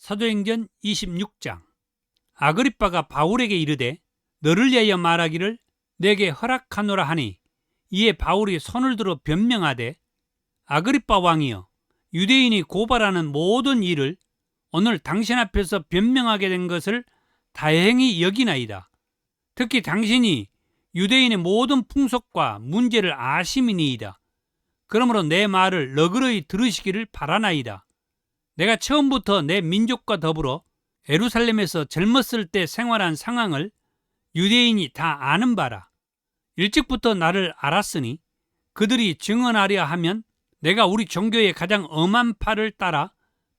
사도행전 26장. 아그리빠가 바울에게 이르되 너를 위하여 말하기를 내게 허락하노라 하니, 이에 바울이 손을 들어 변명하되 아그리빠 왕이여, 유대인이 고발하는 모든 일을 오늘 당신 앞에서 변명하게 된 것을 다행히 여기나이다. 특히 당신이 유대인의 모든 풍속과 문제를 아심이니이다. 그러므로 내 말을 너그러이 들으시기를 바라나이다. 내가 처음부터 내 민족과 더불어 예루살렘에서 젊었을 때 생활한 상황을 유대인이 다 아는 바라. 일찍부터 나를 알았으니 그들이 증언하려 하면 내가 우리 종교의 가장 엄한 파를 따라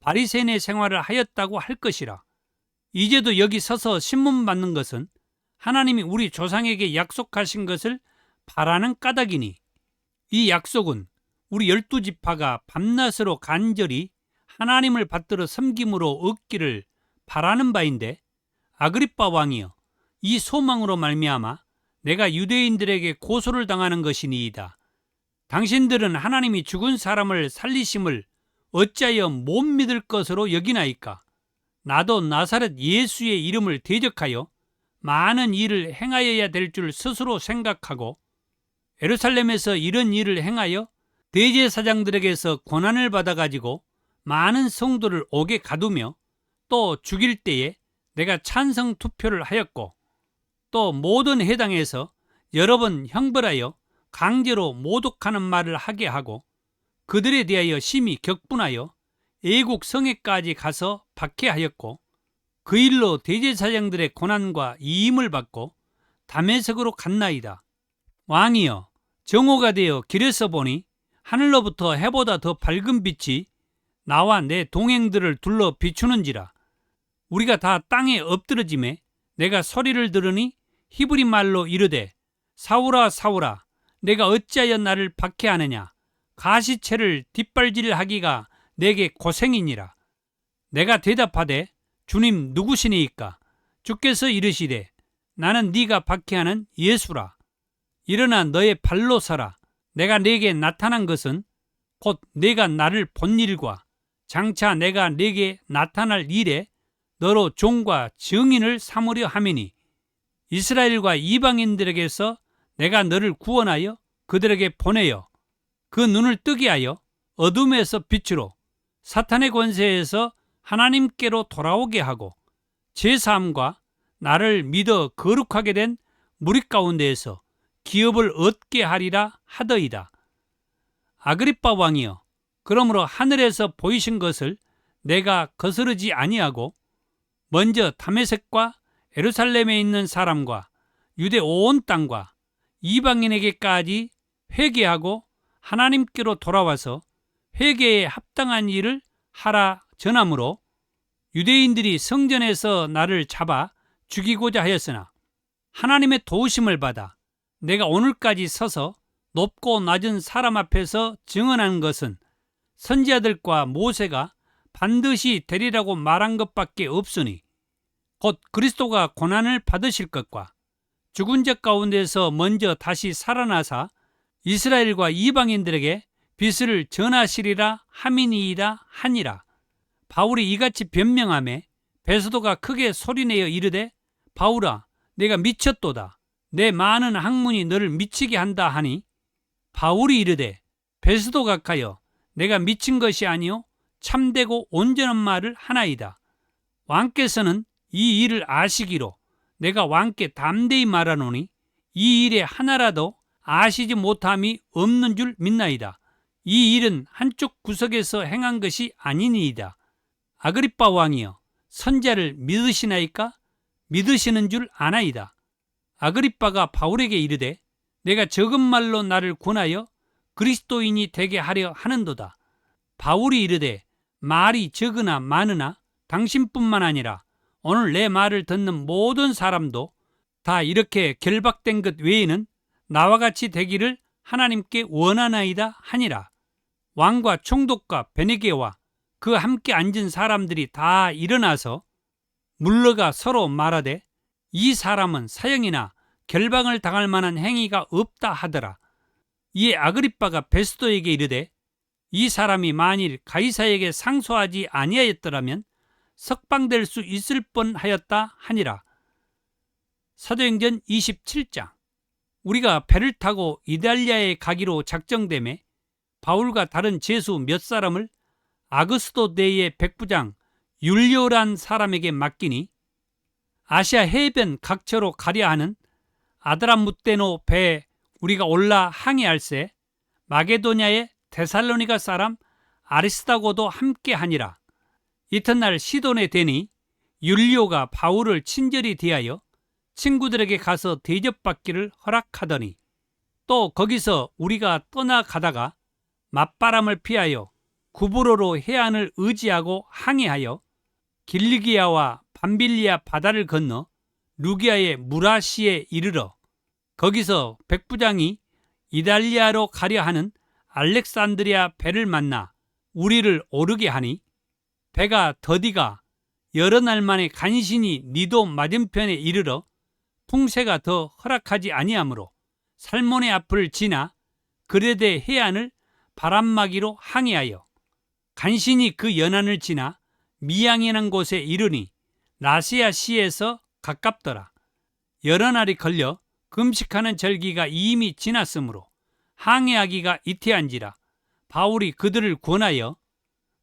바리새인의 생활을 하였다고 할 것이라. 이제도 여기 서서 신문 받는 것은 하나님이 우리 조상에게 약속하신 것을 바라는 까닭이니, 이 약속은 우리 12지파가 밤낮으로 간절히 하나님을 받들어 섬김으로 얻기를 바라는 바인데, 아그리빠 왕이여, 이 소망으로 말미암아 내가 유대인들에게 고소를 당하는 것이니이다. 당신들은 하나님이 죽은 사람을 살리심을 어찌하여 못 믿을 것으로 여기나이까? 나도 나사렛 예수의 이름을 대적하여 많은 일을 행하여야 될 줄 스스로 생각하고 예루살렘에서 이런 일을 행하여 대제사장들에게서 권한을 받아가지고 많은 성도를 옥에 가두며 또 죽일 때에 내가 찬성 투표를 하였고, 또 모든 회당에서 여러 번 형벌하여 강제로 모독하는 말을 하게 하고 그들에 대하여 심히 격분하여 애국 성에까지 가서 박해하였고, 그 일로 대제사장들의 고난과 이임을 받고 다메섹으로 갔나이다. 왕이여, 정오가 되어 길에서 보니 하늘로부터 해보다 더 밝은 빛이 나와 내 동행들을 둘러 비추는지라. 우리가 다 땅에 엎드러짐에 내가 소리를 들으니 히브리 말로 이르되 사울아 사울아, 내가 어찌하여 나를 박해하느냐? 가시채를 뒷발질하기가 내게 고생이니라. 내가 대답하되 주님 누구시니이까? 주께서 이르시되 나는 네가 박해하는 예수라. 일어나 너의 발로 서라. 내가 네게 나타난 것은 곧 네가 나를 본 일과 장차 내가 네게 나타날 일에 너로 종과 증인을 삼으려 함이니, 이스라엘과 이방인들에게서 내가 너를 구원하여 그들에게 보내어 그 눈을 뜨게 하여 어둠에서 빛으로 사탄의 권세에서 하나님께로 돌아오게 하고 제사함과 나를 믿어 거룩하게 된 무리 가운데에서 기업을 얻게 하리라 하더이다. 아그리빠 왕이여, 그러므로 하늘에서 보이신 것을 내가 거스르지 아니하고 먼저 다메섹과 예루살렘에 있는 사람과 유대 온 땅과 이방인에게까지 회개하고 하나님께로 돌아와서 회개에 합당한 일을 하라 전함으로 유대인들이 성전에서 나를 잡아 죽이고자 하였으나 하나님의 도우심을 받아 내가 오늘까지 서서 높고 낮은 사람 앞에서 증언한 것은 선지자들과 모세가 반드시 되리라고 말한 것밖에 없으니, 곧 그리스도가 고난을 받으실 것과 죽은 자 가운데서 먼저 다시 살아나사 이스라엘과 이방인들에게 빛을 전하시리라 함이니이다 하니라. 바울이 이같이 변명하매 베스도가 크게 소리내어 이르되 바울아, 내가 미쳤도다. 내 많은 학문이 너를 미치게 한다 하니, 바울이 이르되 베스도 각하여 내가 미친 것이 아니요 참되고 온전한 말을 하나이다. 왕께서는 이 일을 아시기로 내가 왕께 담대히 말하노니 이 일에 하나라도 아시지 못함이 없는 줄 믿나이다. 이 일은 한쪽 구석에서 행한 것이 아니니이다. 아그리빠 왕이여, 선자를 믿으시나이까? 믿으시는 줄 아나이다. 아그리빠가 바울에게 이르되 내가 적은 말로 나를 권하여 그리스도인이 되게 하려 하는도다. 바울이 이르되 말이 적으나 많으나 당신뿐만 아니라 오늘 내 말을 듣는 모든 사람도 다 이렇게 결박된 것 외에는 나와 같이 되기를 하나님께 원하나이다 하니라. 왕과 총독과 베네게와 그 함께 앉은 사람들이 다 일어나서 물러가 서로 말하되 이 사람은 사형이나 결박을 당할 만한 행위가 없다 하더라. 이에 아그리빠가 베스도에게 이르되 이 사람이 만일 가이사에게 상소하지 아니하였더라면 석방될 수 있을 뻔하였다 하니라. 사도행전 27장. 우리가 배를 타고 이달리아에 가기로 작정되매 바울과 다른 제수 몇 사람을 아그스도 대의 백부장 율리오란 사람에게 맡기니 아시아 해변 각처로 가려 하는 아드라무떼노 배에 우리가 올라 항해할세 마게도냐의 데살로니가 사람 아리스다고도 함께 하니라. 이튿날 시돈에 되니 율리오가 바울을 친절히 대하여 친구들에게 가서 대접받기를 허락하더니 또 거기서 우리가 떠나가다가 맞바람을 피하여 구브로로 해안을 의지하고 항해하여 길리기아와 밤빌리아 바다를 건너 루기아의 무라시에 이르러 거기서 백부장이 이달리아로 가려 하는 알렉산드리아 배를 만나 우리를 오르게 하니 배가 더디가 여러 날 만에 간신히 니도 맞은편에 이르러 풍세가 더 허락하지 아니하므로 살몬의 앞을 지나 그레데 해안을 바람막이로 항해하여 간신히 그 연안을 지나 미양이라는 곳에 이르니 라시아 시에서 가깝더라. 여러 날이 걸려 금식하는 절기가 이미 지났으므로 항해하기가 이태한지라 바울이 그들을 권하여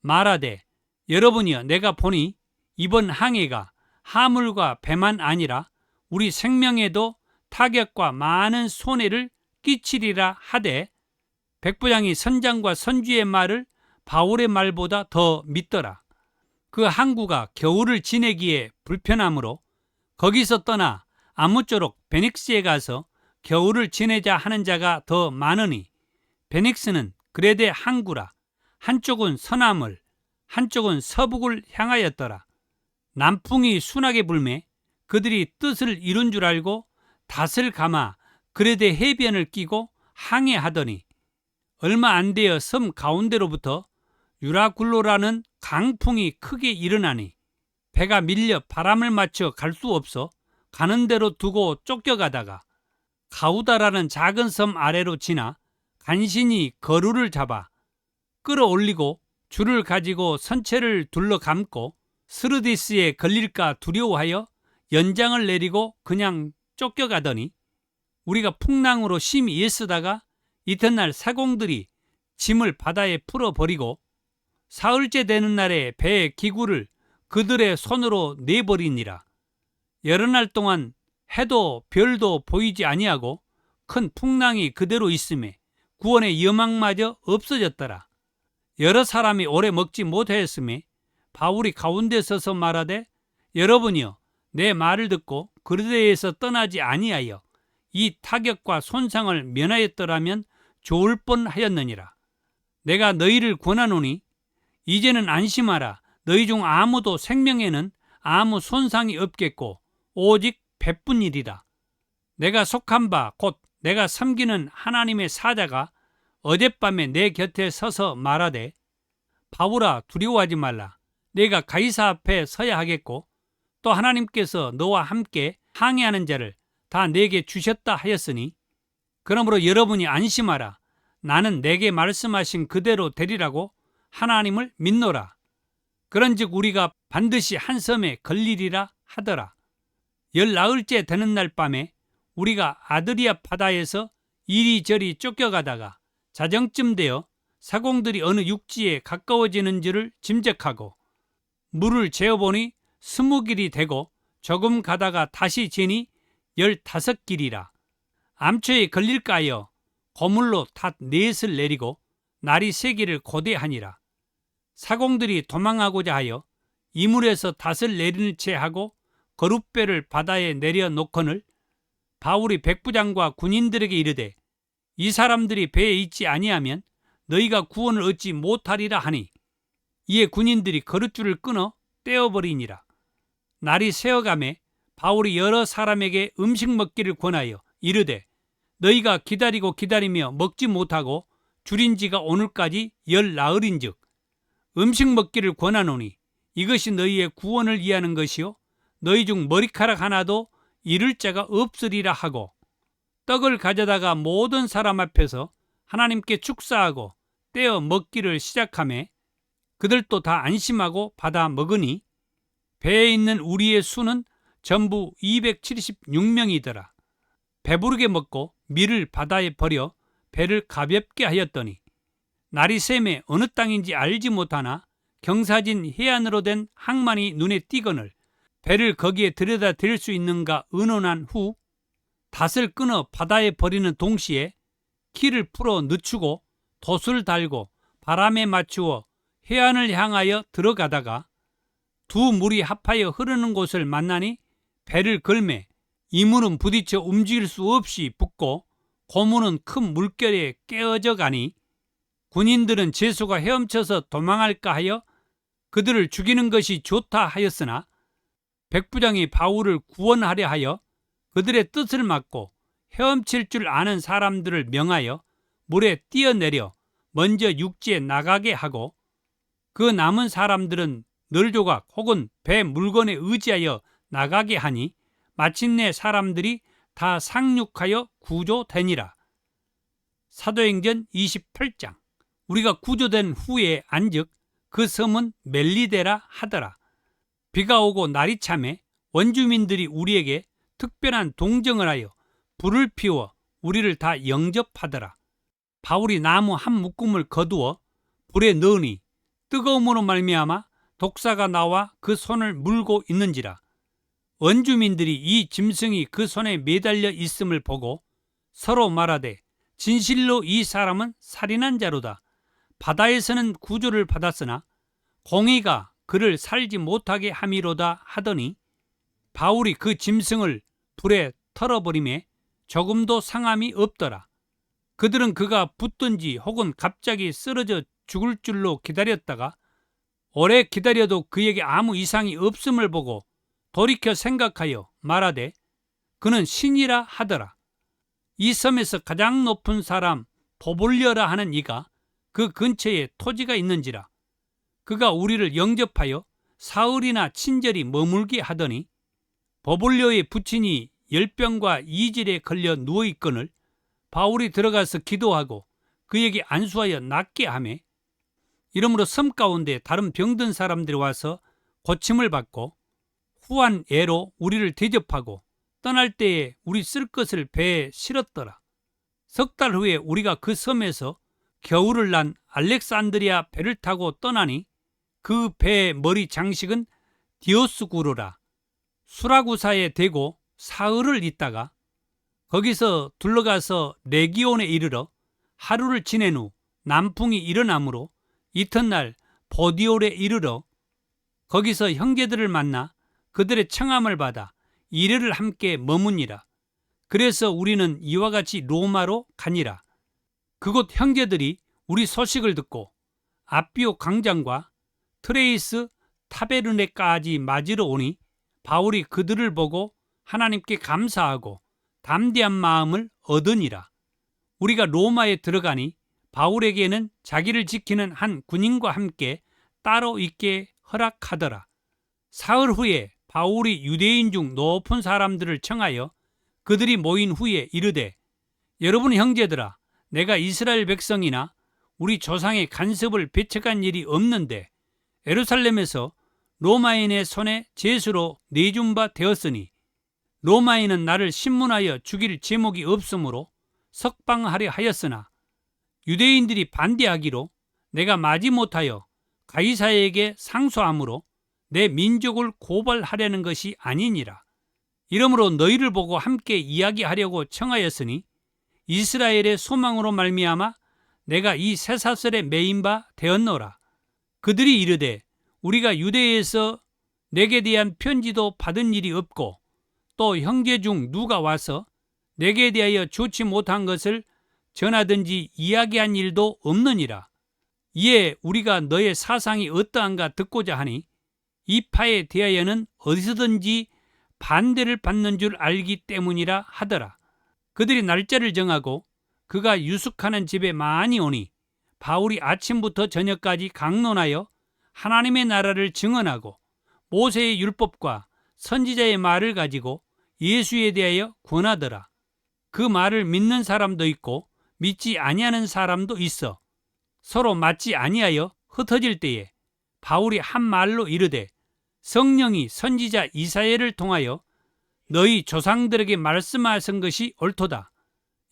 말하되 여러분이여 내가 보니 이번 항해가 하물과 배만 아니라 우리 생명에도 타격과 많은 손해를 끼치리라 하되 백부장이 선장과 선주의 말을 바울의 말보다 더 믿더라. 그 항구가 겨울을 지내기에 불편하므로 거기서 떠나 아무쪼록 베닉스에 가서 겨울을 지내자 하는 자가 더 많으니 베닉스는 그레데 항구라 한쪽은 서남을 한쪽은 서북을 향하였더라. 남풍이 순하게 불매 그들이 뜻을 이룬 줄 알고 닷을 감아 그레데 해변을 끼고 항해하더니 얼마 안 되어 섬 가운데로부터 유라굴로라는 강풍이 크게 일어나니 배가 밀려 바람을 맞춰 갈 수 없어 가는 대로 두고 쫓겨가다가 가우다라는 작은 섬 아래로 지나 간신히 거루를 잡아 끌어올리고 줄을 가지고 선체를 둘러 감고 스르디스에 걸릴까 두려워하여 연장을 내리고 그냥 쫓겨가더니 우리가 풍랑으로 심히 애쓰다가 이튿날 사공들이 짐을 바다에 풀어버리고 사흘째 되는 날에 배의 기구를 그들의 손으로 내버리니라. 여러 날 동안 해도 별도 보이지 아니하고 큰 풍랑이 그대로 있음에 구원의 여망마저 없어졌더라. 여러 사람이 오래 먹지 못하였음에 바울이 가운데 서서 말하되 여러분이여 내 말을 듣고 그르데에서 떠나지 아니하여 이 타격과 손상을 면하였더라면 좋을 뻔하였느니라. 내가 너희를 권하노니 이제는 안심하라. 너희 중 아무도 생명에는 아무 손상이 없겠고 오직 배뿐이리라. 내가 속한 바 곧 내가 섬기는 하나님의 사자가 어젯밤에 내 곁에 서서 말하되 바울아 두려워하지 말라. 내가 가이사 앞에 서야 하겠고 또 하나님께서 너와 함께 항해하는 자를 다 내게 주셨다 하였으니 그러므로 여러분이 안심하라. 나는 내게 말씀하신 그대로 되리라고 하나님을 믿노라. 그런즉 우리가 반드시 한 섬에 걸리리라 하더라. 19일째 되는 날 밤에 우리가 아드리아 바다에서 이리저리 쫓겨가다가 자정쯤 되어 사공들이 어느 육지에 가까워지는 줄을 짐작하고 물을 재어보니 20길이 되고 조금 가다가 다시 재니 15길이라. 암초에 걸릴까 하여 고물로 닷 넷을 내리고 날이 새기를 고대하니라. 사공들이 도망하고자 하여 이물에서 닷을 내리는 채 하고 거룻배를 바다에 내려놓거늘 바울이 백부장과 군인들에게 이르되 이 사람들이 배에 있지 아니하면 너희가 구원을 얻지 못하리라 하니 이에 군인들이 거룻줄을 끊어 떼어버리니라. 날이 새어가매 바울이 여러 사람에게 음식 먹기를 권하여 이르되 너희가 기다리고 기다리며 먹지 못하고 줄인 지가 오늘까지 10나흘인즉 음식 먹기를 권하노니 이것이 너희의 구원을 위하는 것이요 너희 중 머리카락 하나도 잃을 자가 없으리라 하고 떡을 가져다가 모든 사람 앞에서 하나님께 축사하고 떼어 먹기를 시작하매 그들도 다 안심하고 받아 먹으니 배에 있는 우리의 수는 전부 276명이더라. 배부르게 먹고 밀을 바다에 버려 배를 가볍게 하였더니 날이 새매 어느 땅인지 알지 못하나 경사진 해안으로 된 항만이 눈에 띄거늘 배를 거기에 들여다 댈 수 있는가 의논한 후 닷을 끊어 바다에 버리는 동시에 키를 풀어 늦추고 돛을 달고 바람에 맞추어 해안을 향하여 들어가다가 두 물이 합하여 흐르는 곳을 만나니 배를 걸매 이물은 부딪혀 움직일 수 없이 붙고 고무는 큰 물결에 깨어져 가니 군인들은 제수가 헤엄쳐서 도망할까 하여 그들을 죽이는 것이 좋다 하였으나 백부장이 바울을 구원하려 하여 그들의 뜻을 막고 헤엄칠 줄 아는 사람들을 명하여 물에 뛰어내려 먼저 육지에 나가게 하고 그 남은 사람들은 널조각 혹은 배 물건에 의지하여 나가게 하니 마침내 사람들이 다 상륙하여 구조되니라. 사도행전 28장. 우리가 구조된 후에 안즉 그 섬은 멜리데라 하더라. 비가 오고 날이 참에 원주민들이 우리에게 특별한 동정을 하여 불을 피워 우리를 다 영접하더라. 바울이 나무 한 묶음을 거두어 불에 넣으니 뜨거움으로 말미암아 독사가 나와 그 손을 물고 있는지라. 원주민들이 이 짐승이 그 손에 매달려 있음을 보고 서로 말하되 진실로 이 사람은 살인한 자로다. 바다에서는 구조를 받았으나 공의가 그를 살지 못하게 함이로다 하더니 바울이 그 짐승을 불에 털어버리매 조금도 상함이 없더라. 그들은 그가 붙든지 혹은 갑자기 쓰러져 죽을 줄로 기다렸다가 오래 기다려도 그에게 아무 이상이 없음을 보고 돌이켜 생각하여 말하되 그는 신이라 하더라. 이 섬에서 가장 높은 사람 보볼려라 하는 이가 그 근처에 토지가 있는지라. 그가 우리를 영접하여 사흘이나 친절히 머물게 하더니 보볼려의 부친이 열병과 이질에 걸려 누워있거늘 바울이 들어가서 기도하고 그에게 안수하여 낫게 하매 이러므로 섬 가운데 다른 병든 사람들이 와서 고침을 받고 후한 애로 우리를 대접하고 떠날 때에 우리 쓸 것을 배에 실었더라. 석 달 후에 우리가 그 섬에서 겨울을 난 알렉산드리아 배를 타고 떠나니 그 배의 머리 장식은 디오스구르라. 수라구사에 대고 사흘을 있다가 거기서 둘러가서 레기온에 이르러 하루를 지낸 후 남풍이 일어나므로 이튿날 보디올에 이르러 거기서 형제들을 만나 그들의 청함을 받아 이래를 함께 머무니라. 그래서 우리는 이와 같이 로마로 가니라. 그곳 형제들이 우리 소식을 듣고 아비오 광장과 트레이스 타베르네까지 맞으러 오니 바울이 그들을 보고 하나님께 감사하고 담대한 마음을 얻으니라. 우리가 로마에 들어가니 바울에게는 자기를 지키는 한 군인과 함께 따로 있게 허락하더라. 사흘 후에 바울이 유대인 중 높은 사람들을 청하여 그들이 모인 후에 이르되 여러분 형제들아, 내가 이스라엘 백성이나 우리 조상의 간섭을 배척한 일이 없는데 예루살렘에서 로마인의 손에 제수로 내준 바 되었으니 로마인은 나를 신문하여 죽일 제목이 없으므로 석방하려 하였으나 유대인들이 반대하기로 내가 마지못하여 가이사에게 상소하므로 내 민족을 고발하려는 것이 아니니라. 이러므로 너희를 보고 함께 이야기하려고 청하였으니 이스라엘의 소망으로 말미암아 내가 이 쇠사슬에 매인 바 되었노라. 그들이 이르되 우리가 유대에서 내게 대한 편지도 받은 일이 없고 또 형제 중 누가 와서 내게 대하여 좋지 못한 것을 전하든지 이야기한 일도 없느니라. 이에 우리가 너의 사상이 어떠한가 듣고자 하니 이 파에 대하여는 어디서든지 반대를 받는 줄 알기 때문이라 하더라. 그들이 날짜를 정하고 그가 유숙하는 집에 많이 오니 바울이 아침부터 저녁까지 강론하여 하나님의 나라를 증언하고 모세의 율법과 선지자의 말을 가지고 예수에 대하여 권하더라. 그 말을 믿는 사람도 있고 믿지 아니하는 사람도 있어 서로 맞지 아니하여 흩어질 때에 바울이 한 말로 이르되 성령이 선지자 이사야를 통하여 너희 조상들에게 말씀하신 것이 옳도다.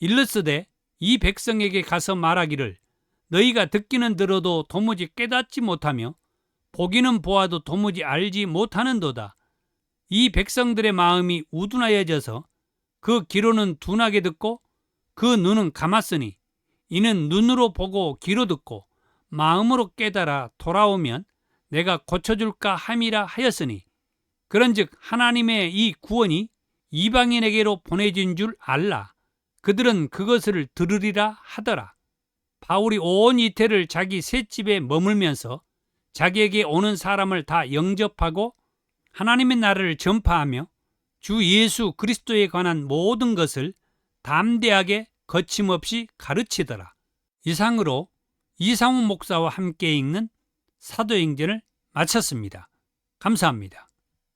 일렀으되 이 백성에게 가서 말하기를 너희가 듣기는 들어도 도무지 깨닫지 못하며 보기는 보아도 도무지 알지 못하는도다. 이 백성들의 마음이 우둔하여져서 그 귀로는 둔하게 듣고 그 눈은 감았으니 이는 눈으로 보고 귀로 듣고 마음으로 깨달아 돌아오면 내가 고쳐줄까 함이라 하였으니 그런즉 하나님의 이 구원이 이방인에게로 보내진 줄 알라. 그들은 그것을 들으리라 하더라. 바울이 온 이태를 자기 셋집에 머물면서 자기에게 오는 사람을 다 영접하고 하나님의 나라를 전파하며 주 예수 그리스도에 관한 모든 것을 담대하게 거침없이 가르치더라. 이상으로 이상훈 목사와 함께 읽는 사도행전을 마쳤습니다. 감사합니다.